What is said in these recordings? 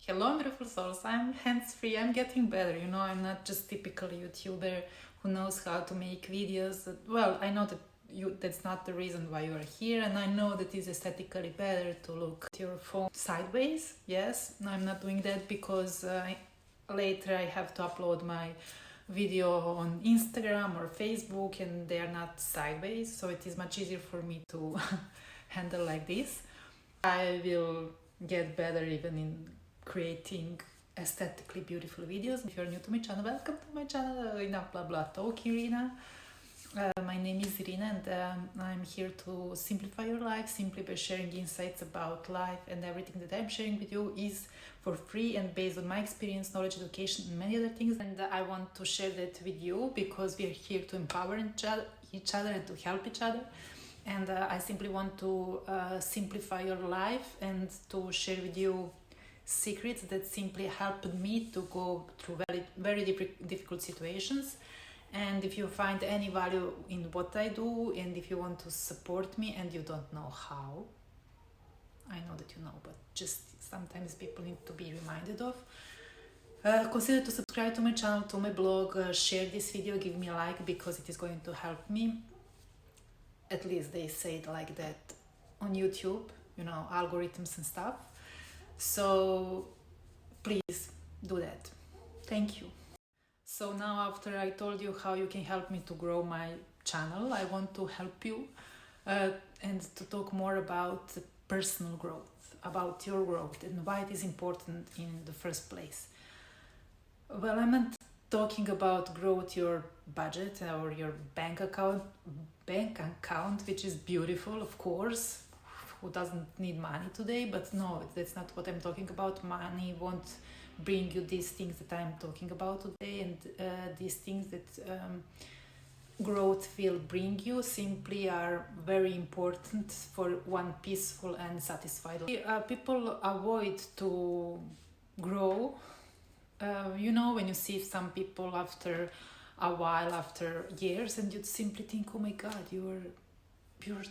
Hello, beautiful souls. I'm hands-free. I'm getting better. I'm not just typical YouTuber who knows how to make videos. Well, I know that that's not the reason why you are here, and I know that it's aesthetically better to look at your phone sideways. Yes, I'm not doing that because later I have to upload my video on Instagram or Facebook, and they are not sideways, so it is much easier for me to handle like this. I will get better even in creating aesthetically beautiful videos. If you're new to my channel, welcome to my channel, Irina blah blah talk Irina. My name is Irina, and I'm here to simplify your life simply by sharing insights about life, and everything that I'm sharing with you is for free and based on my experience, knowledge, education, and many other things. And I want to share that with you because we are here to empower each other and to help each other. And I simply want to simplify your life and to share with you secrets that simply helped me to go through very difficult situations. And if you find any value in what I do, and if you want to support me and you don't know how, I know that you know, but just sometimes people need to be reminded of. Consider to subscribe to my channel, to my blog, share this video, give me a like because it is going to help me. At least they say it like that on YouTube, algorithms and stuff. So please do that. Thank you. So now, after I told you how you can help me to grow my channel, I want to help you and to talk more about personal growth, about your growth and why it is important in the first place. Well, I'm not talking about growth your budget or your bank account, which is beautiful, of course. Who doesn't need money today? But no, that's not what I'm talking about. Money won't bring you these things that I'm talking about today, and these things that growth will bring you simply are very important for one peaceful and satisfied life. People avoid to grow. When you see some people after a while, after years, and you simply think, oh my god, you're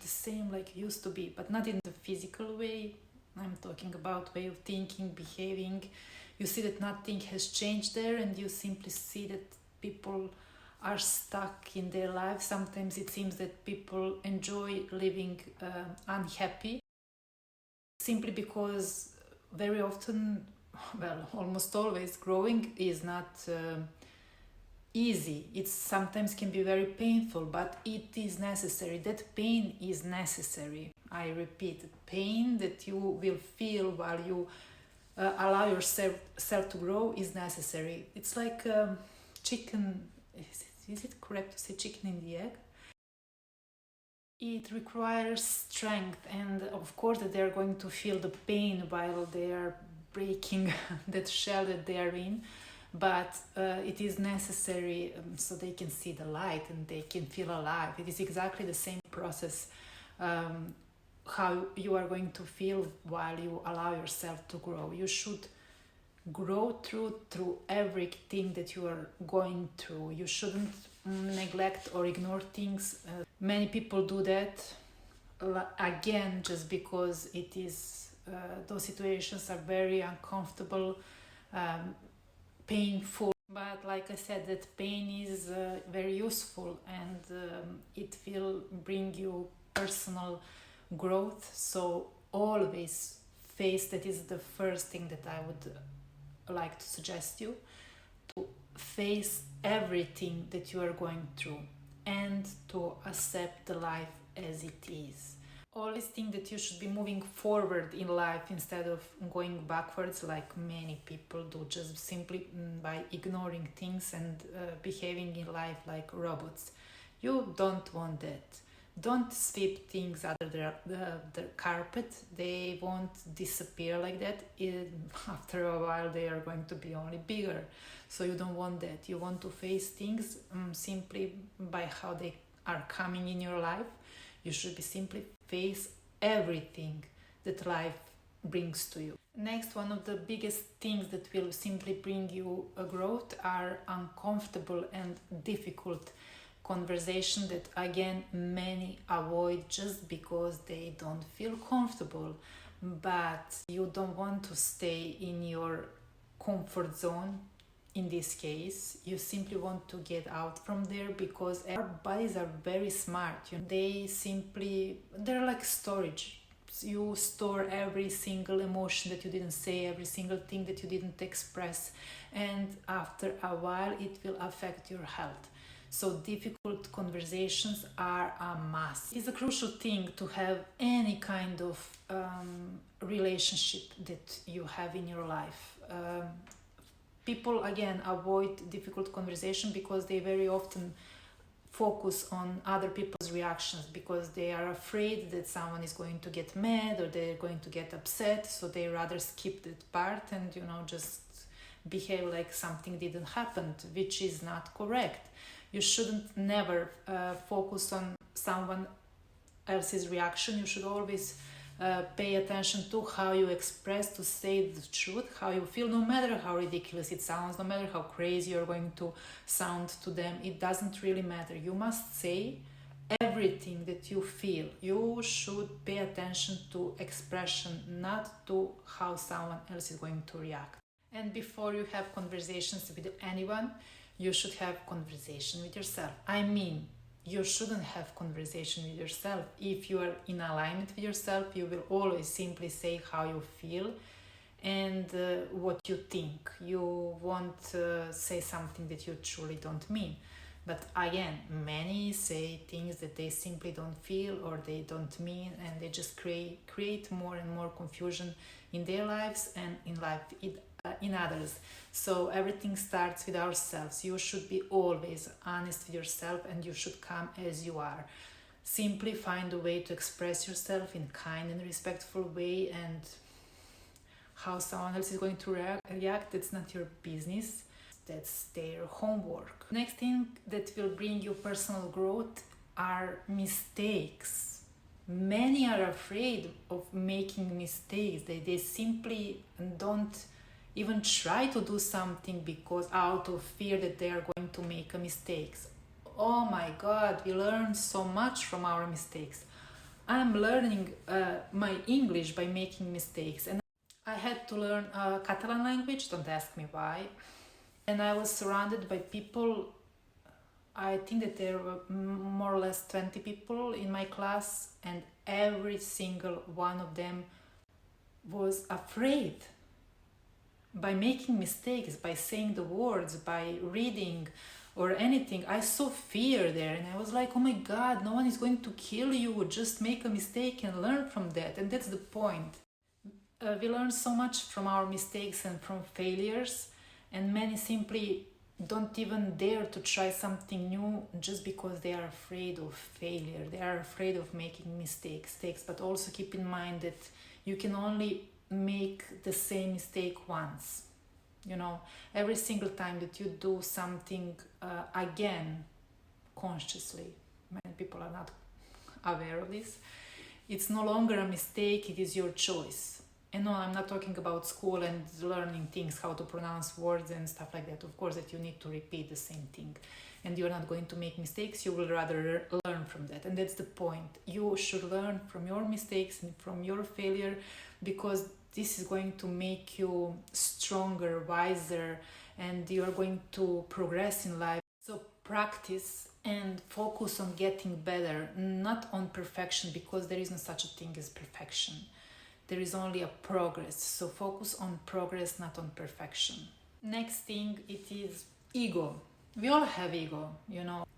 the same like you used to be, but not in the physical way. I'm talking about way of thinking, behaving. You see that nothing has changed there, and you simply see that people are stuck in their lives. Sometimes it seems that people enjoy living unhappy simply because very often, well, almost always, growing is not easy. It sometimes can be very painful, but it is necessary. That pain is necessary. I repeat, pain that you will feel while you allow yourself to grow is necessary. It's like chicken. Is it correct to say chicken in the egg? It requires strength, and of course that they are going to feel the pain while they are breaking that shell that they are in. But it is necessary so they can see the light and they can feel alive. It is exactly the same process how you are going to feel while you allow yourself to grow. You should grow through everything that you are going through. You shouldn't neglect or ignore things. Many people do that again just because it is those situations are very uncomfortable, painful, but like I said, that pain is very useful, and it will bring you personal growth. So always face, that is the first thing that I would like to suggest you, to face everything that you are going through and to accept the life as it is. Always think that you should be moving forward in life instead of going backwards like many people do, just simply by ignoring things and behaving in life like robots. You don't want that. Don't sweep things under the carpet. They won't disappear like that. After a while they are going to be only bigger. So you don't want that. You want to face things simply by how they are coming in your life. You should be simply face everything that life brings to you. Next, one of the biggest things that will simply bring you a growth are uncomfortable and difficult conversation that again many avoid just because they don't feel comfortable. but you don't want to stay in your comfort zone. In this case, you simply want to get out from there, because our bodies are very smart. They're like storage. You store every single emotion that you didn't say, every single thing that you didn't express, and after a while it will affect your health. So difficult conversations are a must. It's a crucial thing to have any kind of relationship that you have in your life. People again avoid difficult conversation because they very often focus on other people's reactions, because they are afraid that someone is going to get mad or they're going to get upset, so they rather skip that part and just behave like something didn't happen, which is not correct. You shouldn't never focus on someone else's reaction. You should always pay attention to how you express, to say the truth, how you feel, no matter how ridiculous it sounds, no matter how crazy you're going to sound to them. It doesn't really matter. You must say everything that you feel. You should pay attention to expression, not to how someone else is going to react. And before you have conversations with anyone, you should have conversation with yourself. I mean, you shouldn't have conversation with yourself. If you are in alignment with yourself, you will always simply say how you feel and what you think. You won't say something that you truly don't mean. But again, many say things that they simply don't feel or they don't mean, and they just create more and more confusion in their lives and in others. So everything starts with ourselves. You should be always honest with yourself, and you should come as you are. Simply find a way to express yourself in kind and respectful way, and how someone else is going to react, that's not your business. That's their homework. Next thing that will bring you personal growth are mistakes. Many are afraid of making mistakes. They simply don't even try to do something because out of fear that they are going to make a mistake. Oh my God, we learn so much from our mistakes. I'm learning my English by making mistakes, and I had to learn Catalan language, don't ask me why. And I was surrounded by people. I think that there were more or less 20 people in my class, and every single one of them was afraid. By making mistakes, by saying the words, by reading or anything, I saw fear there, and I was like, oh my God, no one is going to kill you, just make a mistake and learn from that. And that's the point. We learn so much from our mistakes and from failures, and many simply don't even dare to try something new just because they are afraid of failure. They are afraid of making mistakes. But also keep in mind that you can only make the same mistake once. Every single time that you do something again consciously, many people are not aware of this, it's no longer a mistake, it is your choice. And no, I'm not talking about school and learning things, how to pronounce words and stuff like that. Of course, that you need to repeat the same thing. And you're not going to make mistakes, you will rather learn from that. And that's the point. You should learn from your mistakes and from your failure, because this is going to make you stronger, wiser, and you're going to progress in life. So practice and focus on getting better, not on perfection, because there isn't such a thing as perfection. There is only a progress. So focus on progress, not on perfection. Next thing, it is ego. We all have ego,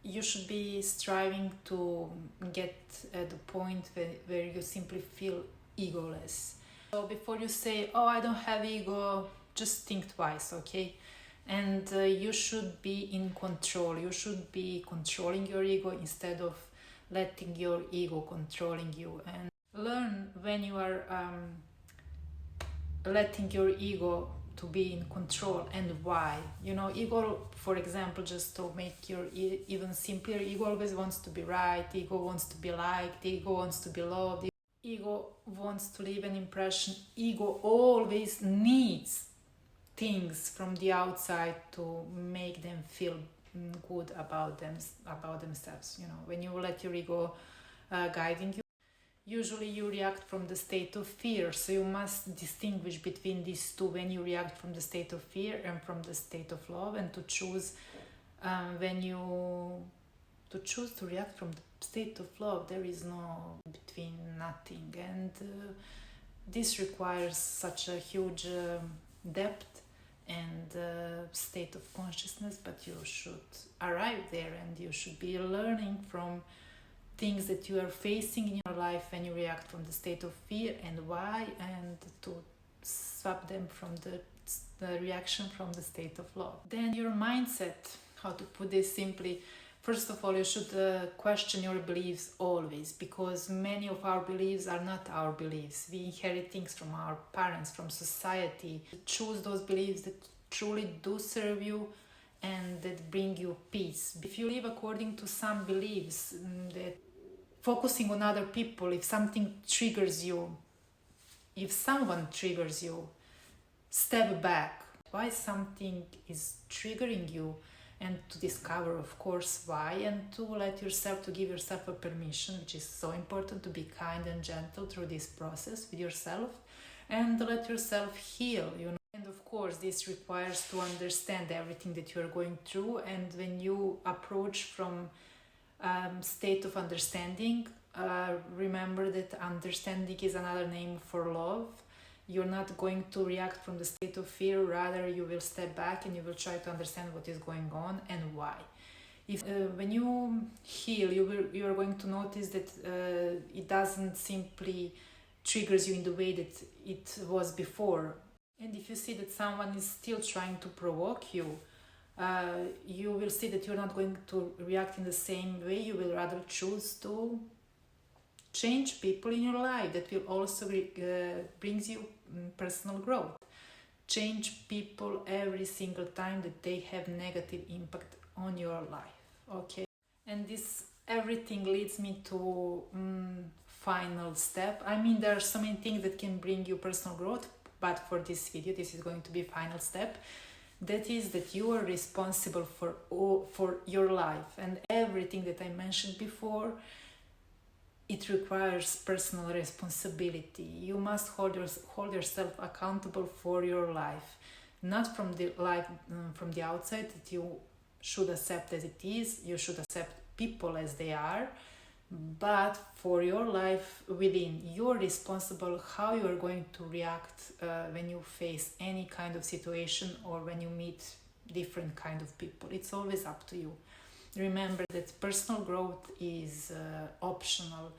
You should be striving to get at the point where you simply feel egoless. So before you say, oh, I don't have ego, just think twice, okay? And you should be in control. You should be controlling your ego instead of letting your ego controlling you. And learn when you are letting your ego to be in control and why. Ego, for example, just to make your even simpler, ego always wants to be right, ego wants to be liked, ego wants to be loved, ego wants to leave an impression, ego always needs things from the outside to make them feel good about themselves. When you let your ego guiding you, Usually you react from the state of fear, so you must distinguish between these two when you react from the state of fear and from the state of love, and to choose when you to choose to react from the state of love. There is no between nothing, and this requires such a huge depth and state of consciousness, but you should arrive there, and you should be learning from things that you are facing in your life when you react from the state of fear and why, and to swap them from the reaction from the state of love. Then your mindset, how to put this simply, first of all, you should question your beliefs always, because many of our beliefs are not our beliefs. We inherit things from our parents, from society. Choose those beliefs that truly do serve you and that bring you peace. If you live according to some beliefs, that focusing on other people, if something triggers you, if someone triggers you, step back. Why something is triggering you, and to discover, of course, why, and to let yourself, to give yourself a permission, which is so important, to be kind and gentle through this process with yourself, and let yourself heal, you know. And of course, this requires to understand everything that you are going through, and when you approach from state of understanding, remember that understanding is another name for love. You're not going to react from the state of fear, rather you will step back and you will try to understand what is going on and why. If when you heal, you are going to notice that it doesn't simply triggers you in the way that it was before. And if you see that someone is still trying to provoke you, you will see that you're not going to react in the same way. You will rather choose to change people in your life. That will also brings you personal growth. Change people every single time that they have negative impact on your life. Okay, and this everything leads me to final step. I mean, there are so many things that can bring you personal growth, but for this video, this is going to be final step. That is that you are responsible for your life, and everything that I mentioned before, it requires personal responsibility. You must hold yourself accountable for your life, not from the life from the outside that you should accept as it is. You should accept people as they are, but for your life within, you're responsible how you are going to react when you face any kind of situation or when you meet different kind of people. It's always up to you. Remember that personal growth is optional.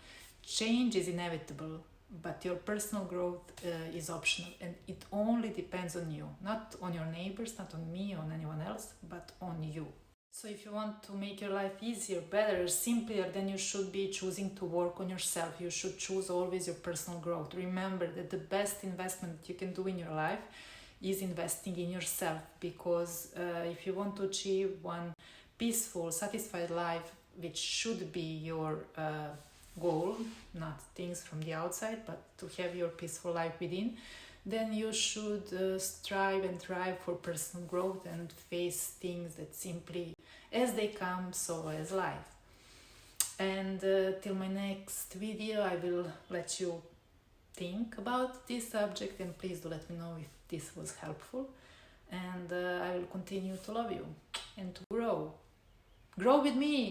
Change is inevitable, but your personal growth is optional, and it only depends on you, not on your neighbors, not on me, on anyone else, but on you. So if you want to make your life easier, better, simpler, then you should be choosing to work on yourself. You should choose always your personal growth. Remember that the best investment that you can do in your life is investing in yourself, because if you want to achieve one peaceful, satisfied life, which should be your goal, not things from the outside, but to have your peaceful life within, then you should strive and thrive for personal growth and face things that simply as they come, so as life. And till my next video, I will let you think about this subject, and please do let me know if this was helpful, and I will continue to love you and to grow with me.